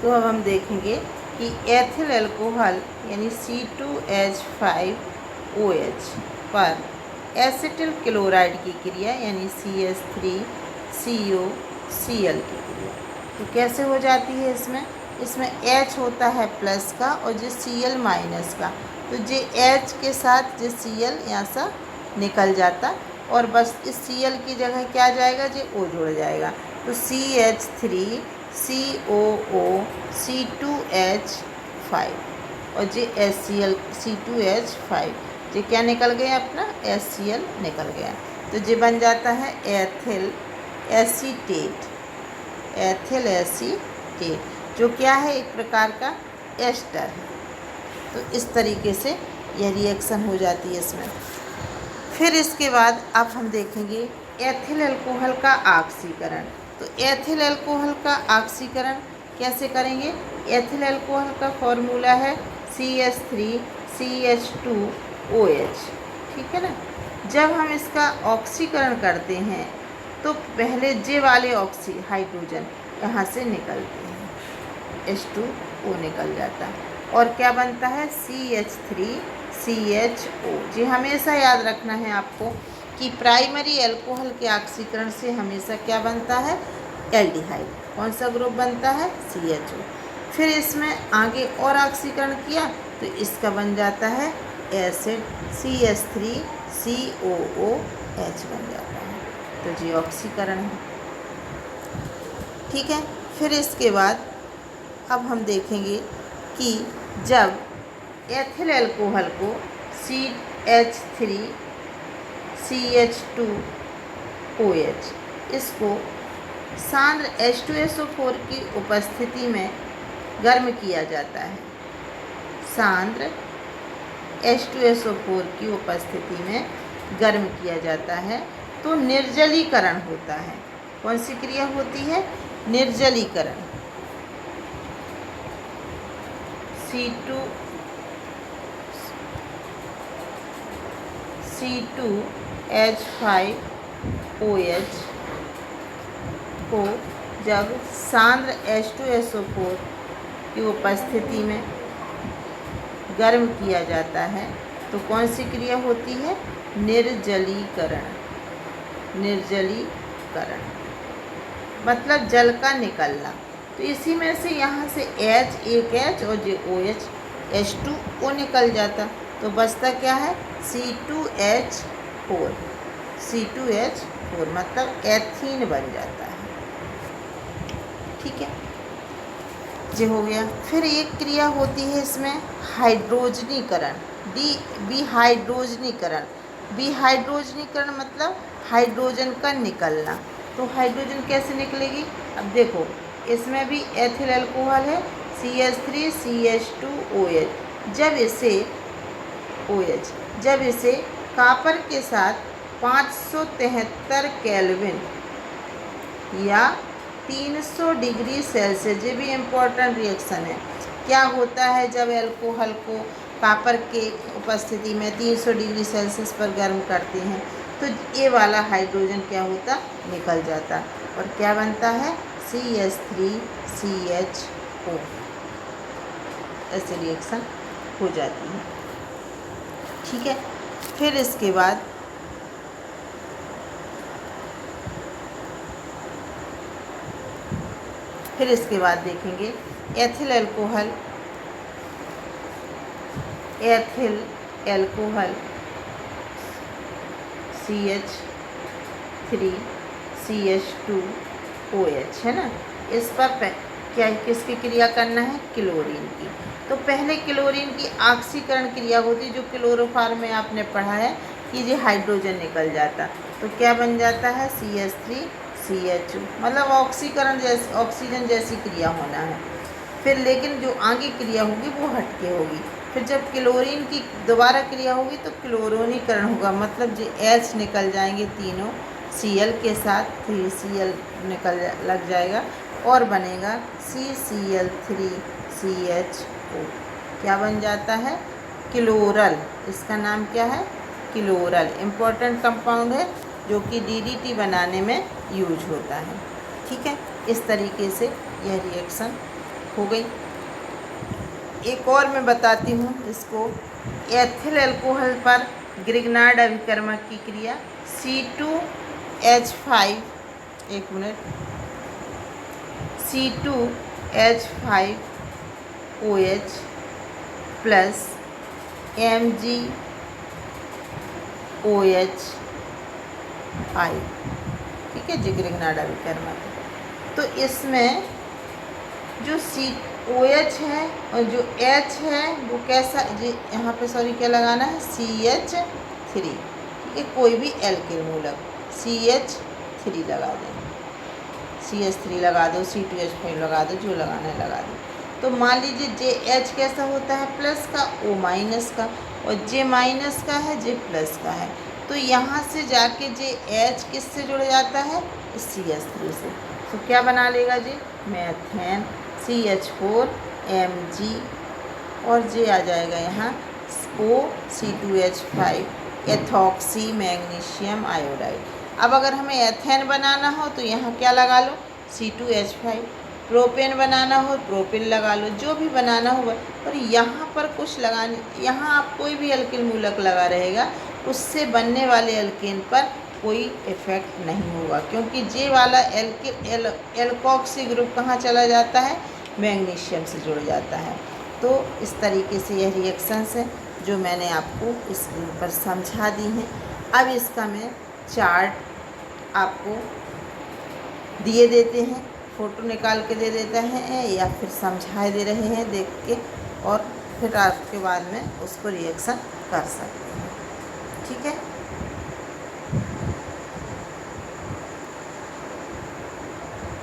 तो अब हम देखेंगे कि एथिल अल्कोहल यानी C2H5OH पर एसिटिल क्लोराइड की क्रिया यानी CH3COCl की क्रिया तो कैसे हो जाती है। इसमें H होता है प्लस का और जो Cl माइनस का, तो जे H के साथ जो Cl यहाँ से निकल जाता और बस इस Cl की जगह क्या जाएगा, जो O जुड़ जाएगा। तो CH3COO C2H5 और जे HCl C2H5 ये क्या निकल गया, अपना HCl निकल गया। तो ये बन जाता है एथिल एसीटेट, जो क्या है, एक प्रकार का एस्टर है। तो इस तरीके से यह रिएक्शन हो जाती है इसमें। फिर इसके बाद अब हम देखेंगे एथिल अल्कोहल का ऑक्सीकरण। तो एथिल अल्कोहल का ऑक्सीकरण कैसे करेंगे। एथिल अल्कोहल का फॉर्मूला है CH3CH2OH, ठीक है ना। जब हम इसका ऑक्सीकरण करते हैं तो पहले जे वाले हाइड्रोजन यहाँ से निकलते हैं, H2O निकल जाता है और क्या बनता है CH3CHO। जी हमेशा याद रखना है आपको कि प्राइमरी अल्कोहल के ऑक्सीकरण से हमेशा क्या बनता है, एल्डिहाइड। कौन सा ग्रुप बनता है, CHO। फिर इसमें आगे और ऑक्सीकरण किया तो इसका बन जाता है एसिड CH3COOH बन जाता है। तो जी ऑक्सीकरण है, ठीक है। फिर इसके बाद अब हम देखेंगे कि जब एथिल अल्कोहल को CH3CH2OH इसको सांद्र H2SO4 की उपस्थिति में गर्म किया जाता है, सांद्र H2SO4 की उपस्थिति में गर्म किया जाता है तो निर्जलीकरण होता है। कौन सी क्रिया होती है, निर्जलीकरण। C2H5OH को जब सांद्र H2SO4 की उपस्थिति में गर्म किया जाता है तो कौन सी क्रिया होती है, निर्जलीकरण। निर्जलीकरण मतलब जल का निकलना। तो इसी में से यहाँ से H, एक H और जो OH H2O निकल जाता तो बचता क्या है, C2H4 मतलब एथीन बन जाता है, ठीक है। ये हो गया। फिर एक क्रिया होती है इसमें हाइड्रोजनीकरण, विहाइड्रोजनीकरण मतलब हाइड्रोजन का निकलना। तो हाइड्रोजन कैसे निकलेगी, अब देखो इसमें भी एथिल अल्कोहल है CH3CH2OH, जब इसे कॉपर के साथ 573 केल्विन या 300 डिग्री सेल्सियस, ये भी इम्पोर्टेंट रिएक्शन है। क्या होता है जब अल्कोहल को कॉपर के उपस्थिति में 300 डिग्री सेल्सियस पर गर्म करते हैं तो ये वाला हाइड्रोजन क्या होता, निकल जाता और क्या बनता है CH3CHO। ऐसे रिएक्शन हो जाती है, ठीक है। फिर इसके बाद देखेंगे एथिल अल्कोहल CH3CH2OH है ना। इस पर क्या किसकी क्रिया करना है, क्लोरीन की। तो पहले क्लोरीन की ऑक्सीकरण क्रिया होती, जो क्लोरोफार्म में आपने पढ़ा है कि ये हाइड्रोजन निकल जाता तो क्या बन जाता है CH3CHO, मतलब ऑक्सीजन जैसी क्रिया होना है। फिर लेकिन जो आगे क्रिया होगी वो हटके होगी। फिर जब क्लोरीन की दोबारा क्रिया होगी तो क्लोरोनीकरण होगा, मतलब जो H निकल जाएंगे तीनों, Cl के साथ 3Cl लग जाएगा और बनेगा CCl3CHO। क्या बन जाता है, क्लोरल। इसका नाम क्या है, क्लोरल। इम्पोर्टेंट कंपाउंड है जो कि DDT बनाने में यूज होता है, ठीक है। इस तरीके से यह रिएक्शन हो गई। एक और मैं बताती हूँ इसको, एथिल अल्कोहल पर ग्रिग्नार्ड अभिकर्मक की क्रिया C2H5, एक मिनट, C2H5OH प्लस MgOH5, ठीक है जी, ग्रिग्नार्ड अभिकर्मक। तो इसमें जो OH है और जो H है वो कैसा जी, यहाँ पे सॉरी क्या लगाना है, CH3, ठीक है, कोई भी एल्किल मूलक CH3 लगा दें, CH3 लगा दो, C2H5 लगा दो, जो लगाना है लगा दो। तो मान लीजिए JH कैसा होता है, प्लस का, O माइनस का, और J माइनस का है, J प्लस का है। तो यहाँ से जाके JH किससे जुड़ जाता है, CH3 से। तो क्या बना लेगा जी, मेथेन CH4Mg, और J आ जाएगा यहाँ OC2H5 एथॉक्सी मैग्नीशियम आयोडाइड। अब अगर हमें एथेन बनाना हो तो यहाँ क्या लगा लो, C2H5, प्रोपेन बनाना हो प्रोपेन लगा लो, जो भी बनाना हो। और यहाँ पर कुछ लगाने, यहाँ आप कोई भी एल्किल मूलक लगा रहेगा, उससे बनने वाले एल्केन पर कोई इफेक्ट नहीं होगा, क्योंकि जे वाला एल्कोक्सी ग्रुप कहाँ चला जाता है, मैग्नीशियम से जुड़ जाता है। तो इस तरीके से यह रिएक्शंस है जो मैंने आपको इस पर समझा दी हैं। अब इसका मैं चार्ट आपको दिए देते हैं, फ़ोटो निकाल के दे देते हैं या फिर समझाए दे रहे हैं देख के, और फिर आपके बाद में उसको रिएक्शन कर सकते हैं।